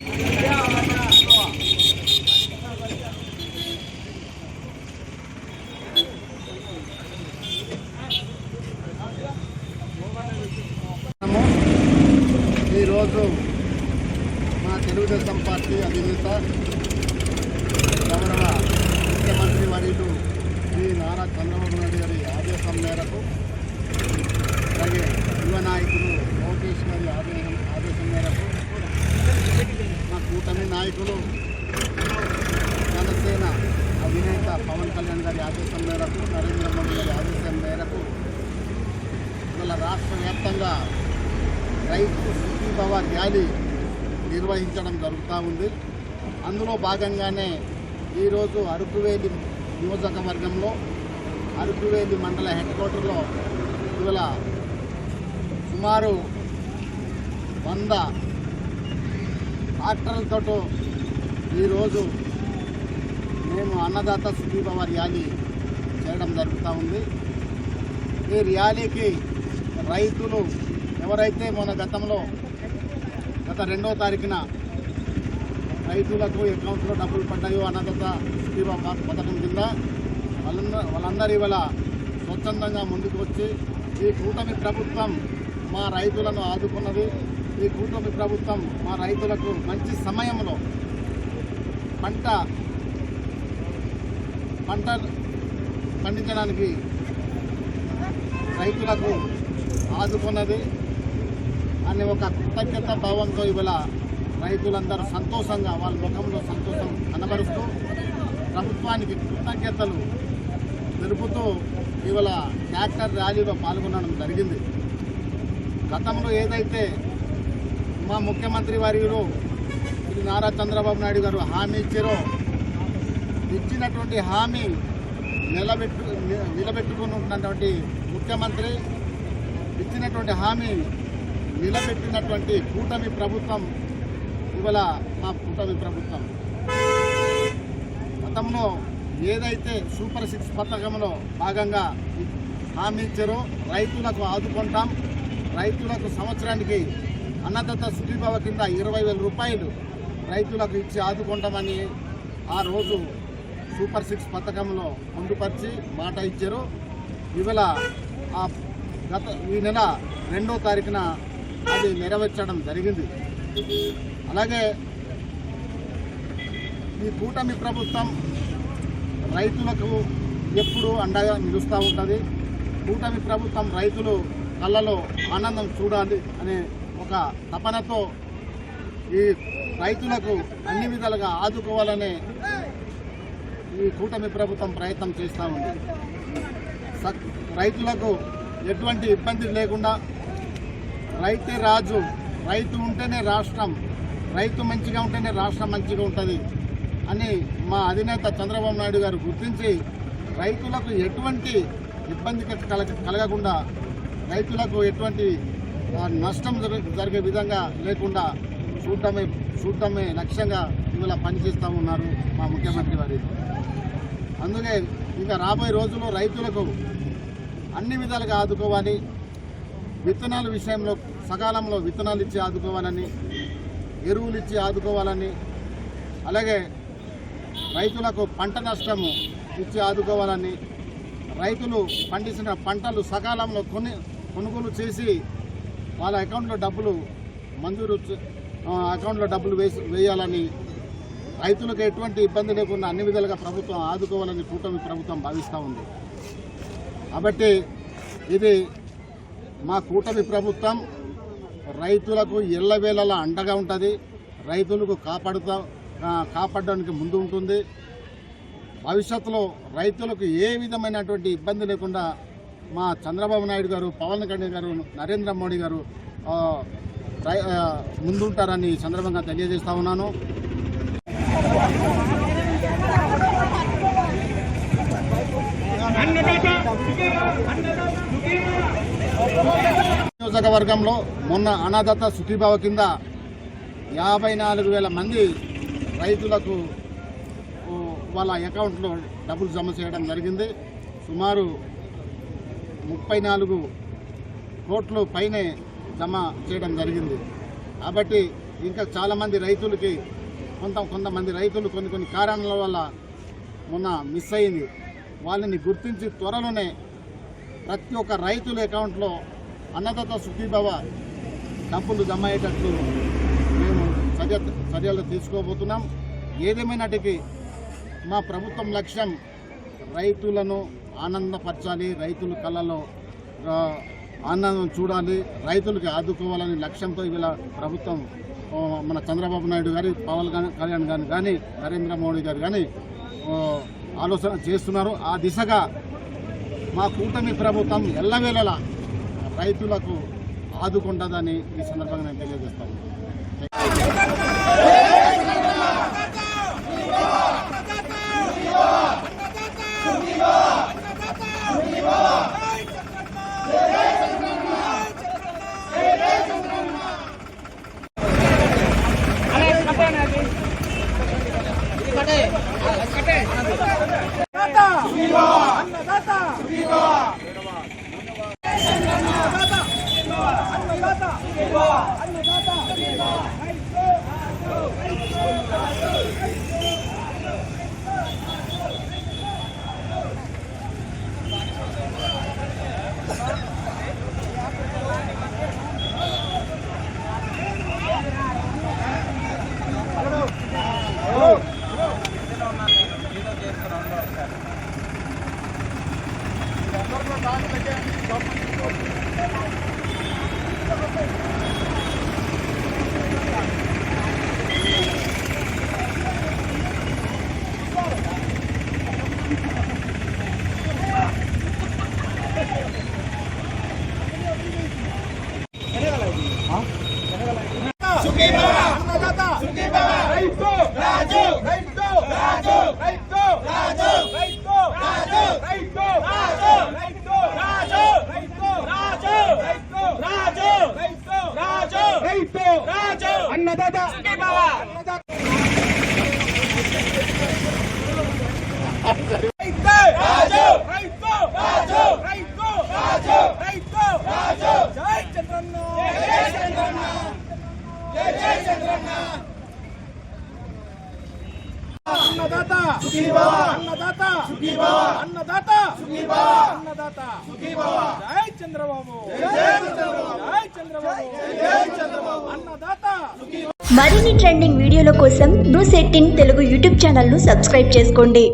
ఈరోజు మా తెలుగుదేశం పార్టీ అధినేత గౌరవ ముఖ్యమంత్రి వర్యులు శ్రీ నారా చంద్రబాబు నాయుడు గారి ఆదేశం మేరకు, అలాగే యువ నాయకులు లోకేష్ గారి ఆదేశం మేరకు, మా కూటమి నాయకులు జనసేన అధినేత పవన్ కళ్యాణ్ గారి ఆదేశం మేరకు, నరేంద్ర మోడీ గారి ఆదేశం మేరకు ఇవాళ రాష్ట్ర వ్యాప్తంగా రైతు సుఖీభవ ర్యాలీ నిర్వహించడం జరుగుతూ ఉంది. అందులో భాగంగానే ఈరోజు అరకువేలి నియోజకవర్గంలో అరకువేలి మండల హెడ్ క్వార్టర్లో ఇవాళ సుమారు 100 ట్రాక్టర్లతో ఈరోజు మేము అన్నదాత సుఖీభవ ర్యాలీ చేయడం జరుగుతూ ఉంది. ఈ ర్యాలీకి రైతులు ఎవరైతే మన గతంలో గత 2వ తారీఖున రైతులకు అకౌంట్లో డబ్బులు పడ్డాయో అన్నదాత సుఖీభవ పథకం కింద వాళ్ళందరూ ఇవాళ స్వచ్ఛందంగా ముందుకు వచ్చి ఈ కూటమి ప్రభుత్వం మా రైతులను ఆదుకున్నది, ఈ కూటమి ప్రభుత్వం మా రైతులకు మంచి సమయంలో పంట పండించడానికి రైతులకు ఆదుకున్నది అనే ఒక కృతజ్ఞత భావంతో ఇవాళ రైతులందరూ సంతోషంగా వాళ్ళ ముఖంలో సంతోషం కనబరుస్తూ ప్రభుత్వానికి కృతజ్ఞతలు తెలుపుతూ ఇవాళ ట్రాక్టర్ ర్యాలీలో పాల్గొనడం జరిగింది. గతంలో ఏదైతే మా ముఖ్యమంత్రి వర్యులు శ్రీ నారా చంద్రబాబు నాయుడు గారు హామీ ఇచ్చినటువంటి హామీ నిలబెట్టుకుని ఉన్నటువంటి ముఖ్యమంత్రి ఇచ్చినటువంటి హామీ నిలబెట్టినటువంటి కూటమి ప్రభుత్వం ఇవాళ మా కూటమి ప్రభుత్వం. గతంలో ఏదైతే సూపర్ 6 పథకంలో భాగంగా హామీ ఇచ్చారో రైతులకు ఆదుకుంటాం, రైతులకు సంవత్సరానికి అన్నదాత సుఖీభవ కింద 20,000 రూపాయలు రైతులకు ఇచ్చి ఆదుకుంటామని ఆ రోజు సూపర్ 6 పథకంలో పొందుపరిచి మాట ఇచ్చారు. ఇవాళ ఈ నెల 2వ తారీఖున అది నెరవేర్చడం జరిగింది. అలాగే ఈ కూటమి ప్రభుత్వం రైతులకు ఎప్పుడూ అండగా నిలుస్తూ ఉంటుంది. కూటమి ప్రభుత్వం రైతులు కళ్ళలో ఆనందం చూడాలి అనే ఒక తపనతో ఈ రైతులకు అన్ని విధాలుగా ఆదుకోవాలనే ఈ కూటమి ప్రభుత్వం ప్రయత్నం చేస్తూ ఉంది. రైతులకు ఎటువంటి ఇబ్బంది లేకుండా రైతే రాజు, రైతు ఉంటేనే రాష్ట్రం, రైతు మంచిగా ఉంటేనే రాష్ట్రం మంచిగా ఉంటుంది అని మా అధినేత చంద్రబాబు నాయుడు గారు గుర్తించి రైతులకు ఎటువంటి ఇబ్బంది కలగకుండా, రైతులకు ఎటువంటి నష్టం జరిగే విధంగా లేకుండా చూడటమే లక్ష్యంగా ఇవాళ పనిచేస్తూ ఉన్నారు మా ముఖ్యమంత్రి వారు. అందుకే ఇంకా రాబోయే రోజుల్లో రైతులకు అన్ని విధాలుగా ఆదుకోవాలి, విత్తనాల విషయంలో సకాలంలో విత్తనాలు ఇచ్చి ఆదుకోవాలని, ఎరువులు ఇచ్చి ఆదుకోవాలని, అలాగే రైతులకు పంట నష్టము ఇచ్చి ఆదుకోవాలని, రైతులు పండించిన పంటలు సకాలంలో కొనుగోలు చేసి వాళ్ళ అకౌంట్లో డబ్బులు వేయాలని, రైతులకు ఎటువంటి ఇబ్బంది లేకుండా అన్ని విధాలుగా ప్రభుత్వం ఆదుకోవాలని కూటమి ప్రభుత్వం భావిస్తూ ఉంది. కాబట్టి ఇది మా కూటమి ప్రభుత్వం రైతులకు ఎల్లవేళలా అండగా ఉంటుంది, రైతులకు కాపాడడానికి ముందు ఉంటుంది. భవిష్యత్తులో రైతులకు ఏ విధమైనటువంటి ఇబ్బంది లేకుండా మా చంద్రబాబు నాయుడు గారు, పవన్ కళ్యాణ్ గారు, నరేంద్ర మోడీ గారు ముందుంటారని సందర్భంగా తెలియజేస్తా ఉన్నాను. నియోజకవర్గంలో మొన్న అన్నదాత సుఖీభవ కింద 54,000 మంది రైతులకు వాళ్ళ అకౌంట్లో డబ్బులు జమ చేయడం జరిగింది. సుమారు 34 కోట్ల పైనే జమ చేయడం జరిగింది. కాబట్టి ఇంకా చాలామంది రైతులకి కొంతమంది రైతులు కొన్ని కారణాల వల్ల మొన్న మిస్ అయింది. వాళ్ళని గుర్తించి త్వరలోనే ప్రతి ఒక్క రైతుల అకౌంట్లో అన్నదాత సుఖీభవ డబ్బులు జమ అయ్యేటట్లు మేము చర్యలు తీసుకోబోతున్నాం. ఏదేమైనటికీ మా ప్రభుత్వం లక్ష్యం రైతులను ఆనందపరచాలి, రైతుల కళ్ళలో ఆనందం చూడాలి, రైతులకి ఆదుకోవాలని లక్ష్యంతో ఇవాళ ప్రభుత్వం మన చంద్రబాబు నాయుడు గారి, పవన్ కళ్యాణ్ గారు కానీ, నరేంద్ర మోడీ గారు కానీ ఆలోచన చేస్తున్నారు. ఆ దిశగా మా కూటమి ప్రభుత్వం ఎల్లవేళలా రైతులకు ఆదుకుంటుందని ఈ సందర్భంగా నేను తెలియజేస్తాను. మరిన్ని ట్రెండింగ్ వీడియోల కోసం న్యూస్ 18 తెలుగు యూట్యూబ్ ఛానల్ ను సబ్స్క్రైబ్ చేసుకోండి.